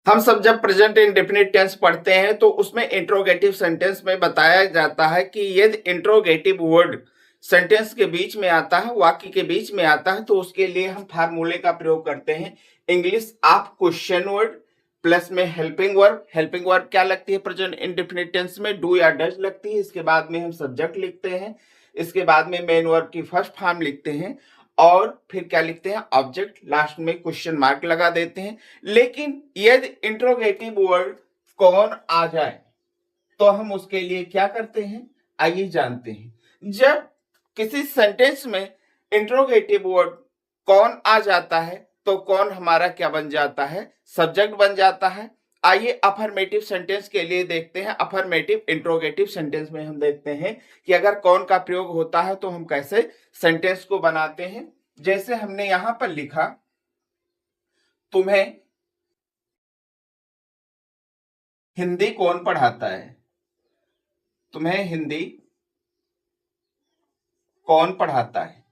हम सब जब प्रेजेंट इंडेफिनिट टेंस पढ़ते हैं तो उसमें इंट्रोगेटिव सेंटेंस में बताया जाता है कि यदि इंट्रोगेटिव वर्ड सेंटेंस के बीच में आता है, वाक्य के बीच में आता है, तो उसके लिए हम फार्मूले का प्रयोग करते हैं। English of question word plus में हेल्पिंग वर्ब। हेल्पिंग वर्ब क्या लगती है प्रेजेंट इंडेफिनिट टेंस में? डू या डज लगती है। इसके बाद में हम सब्जेक्ट लिखते हैं, इसके बाद में मेन वर्ब की फर्स्ट फॉर्म लिखते हैं और फिर क्या लिखते हैं? ऑब्जेक्ट, लास्ट में क्वेश्चन मार्क लगा देते हैं। लेकिन यदि इंट्रोगेटिव वर्ड कौन आ जाए तो हम उसके लिए क्या करते हैं, आइए जानते हैं। जब किसी सेंटेंस में इंट्रोगेटिव वर्ड कौन आ जाता है तो कौन हमारा क्या बन जाता है? सब्जेक्ट बन जाता है। आइए अफर्मेटिव सेंटेंस के लिए देखते हैं। अफर्मेटिव इंट्रोगेटिव सेंटेंस में हम देखते हैं कि अगर कौन का प्रयोग होता है तो हम कैसे सेंटेंस को बनाते हैं। जैसे हमने यहां पर लिखा, तुम्हें हिंदी कौन पढ़ाता है? तुम्हें हिंदी कौन पढ़ाता है?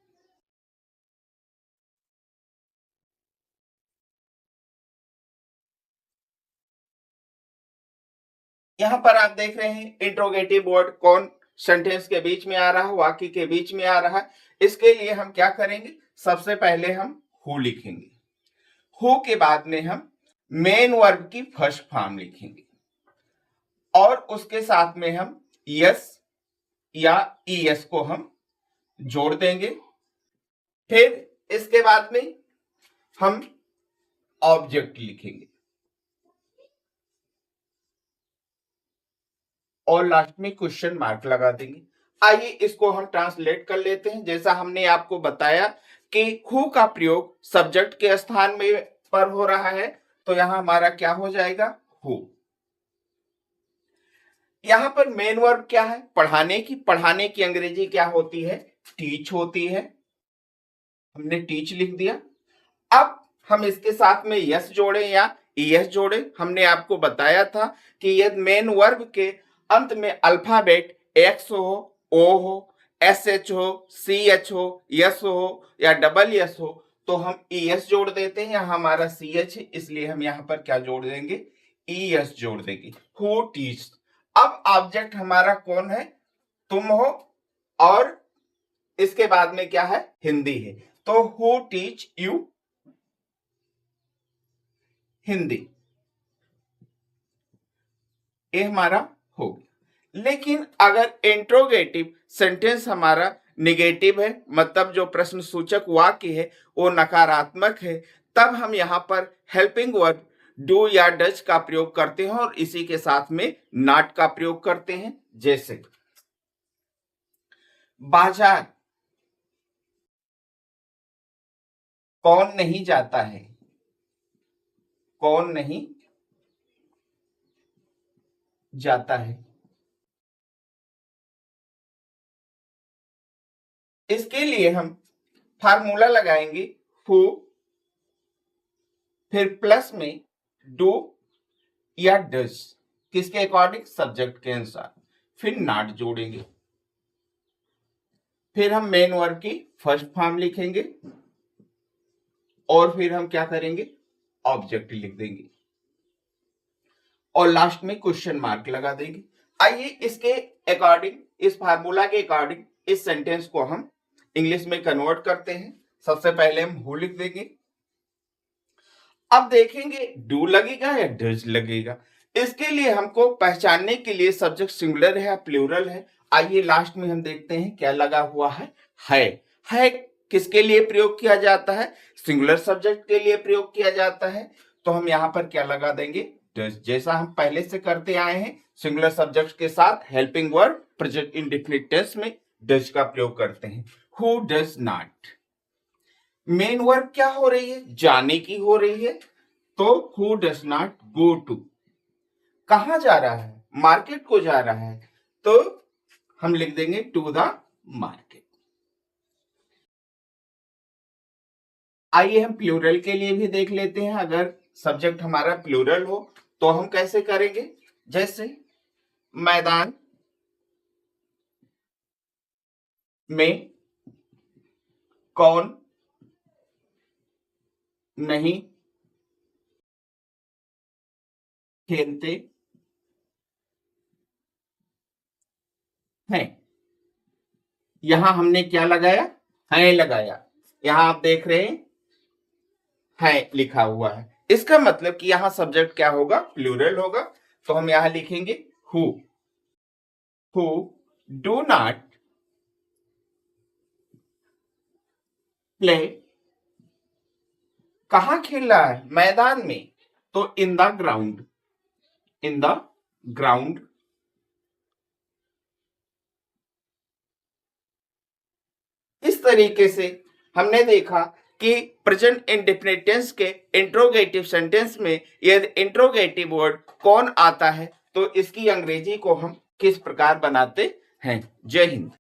यहां पर आप देख रहे हैं इंट्रोगेटिव वर्ड कौन सेंटेंस के बीच में आ रहा है, वाक्य के बीच में आ रहा है। इसके लिए हम क्या करेंगे? सबसे पहले हम हु लिखेंगे। हु के बाद में हम मेन वर्ब की फर्स्ट फॉर्म लिखेंगे और उसके साथ में हम यस या ईएस को हम जोड़ देंगे। फिर इसके बाद में हम ऑब्जेक्ट लिखेंगे और लास्ट में क्वेश्चन मार्क लगा देंगे। आइए इसको हम ट्रांसलेट कर लेते हैं। जैसा हमने आपको बताया कि हु का प्रयोग सब्जेक्ट के स्थान में पर हो रहा है, तो यहां हमारा क्या हो जाएगा? हु। यहां पर मेन वर्ब क्या है? पढ़ाने की। पढ़ाने की अंग्रेजी क्या होती है? टीच होती है। हमने टीच लिख दिया। अब हम इसके साथ में यस जोड़े या ईएस जोड़े। हमने आपको बताया था कि यदि मेन वर्ब के अंत में अल्फाबेट एक्स हो, ओ हो, एस एच हो, सी एच हो, यस हो या डबल यस हो तो हम ईएस जोड़ देते हैं। यहाँ हमारा सी एच है इसलिए हम यहाँ पर क्या जोड़ देंगे? ईएस जोड़ देंगे। Who teach. अब ऑब्जेक्ट हमारा कौन है? तुम हो और इसके बाद में क्या है? हिंदी है। तो हु टीच यू हिंदी, ये हमारा हो गया। लेकिन अगर इंट्रोगेटिव सेंटेंस हमारा निगेटिव है, मतलब जो प्रश्न सूचक वाक्य है वो नकारात्मक है, तब हम यहां पर हेल्पिंग वर्ब डू या डज का प्रयोग करते हैं और इसी के साथ में नॉट का प्रयोग करते हैं। जैसे बाजार कौन नहीं जाता है? कौन नहीं जाता है? इसके लिए हम फार्मूला लगाएंगे हु, फिर प्लस में डू या डज, किसके अकॉर्डिंग? सब्जेक्ट के अनुसार। फिर नॉट जोड़ेंगे। फिर हम मेन वर्ब की फर्स्ट फॉर्म लिखेंगे और फिर हम क्या करेंगे? ऑब्जेक्ट लिख देंगे और लास्ट में क्वेश्चन मार्क लगा देंगे। आइए इसके अकॉर्डिंग, इस फार्मूला के अकॉर्डिंग इस सेंटेंस को हम इंग्लिश में कन्वर्ट करते हैं। सबसे पहले हम हु लिख देंगे। अब देखेंगे डू लगेगा या डज लगेगा। इसके लिए हमको पहचानने के लिए सब्जेक्ट सिंगुलर है या प्लूरल है। आइए लास्ट में हम देखते हैं क्या लगा हुआ है। है किसके लिए प्रयोग किया जाता है? सिंगुलर सब्जेक्ट के लिए प्रयोग किया जाता है। तो हम यहां पर क्या लगा देंगे? डज, जैसा हम पहले से करते आए हैं। सिंगुलर सब्जेक्ट के साथ helping verb present indefinite tense में डज का प्रयोग करते हैं। Who does not. Main verb क्या हो रही है? जाने की हो रही है। तो who does not go to. कहां जा रहा है? मार्केट को जा रहा है। तो हम लिख देंगे टू द मार्केट। आइए हम प्लूरल के लिए भी देख लेते हैं। अगर सब्जेक्ट हमारा प्लूरल हो तो हम कैसे करेंगे? जैसे मैदान में कौन नहीं खेलते हैं। यहां हमने क्या लगाया, है लगाया। यहां आप देख रहे हैं है लिखा हुआ है, इसका मतलब कि यहां सब्जेक्ट क्या होगा, प्लूरल होगा। तो हम यहां लिखेंगे हु डू नॉट प्ले। कहां खेल रहा है, मैदान में, तो in the ground, in the ground. इस तरीके से हमने देखा कि प्रेजेंट इंडेफिनिट टेंस के इंट्रोगेटिव सेंटेंस में यदि इंट्रोगेटिव वर्ड कौन आता है तो इसकी अंग्रेजी को हम किस प्रकार बनाते हैं। जय हिंद।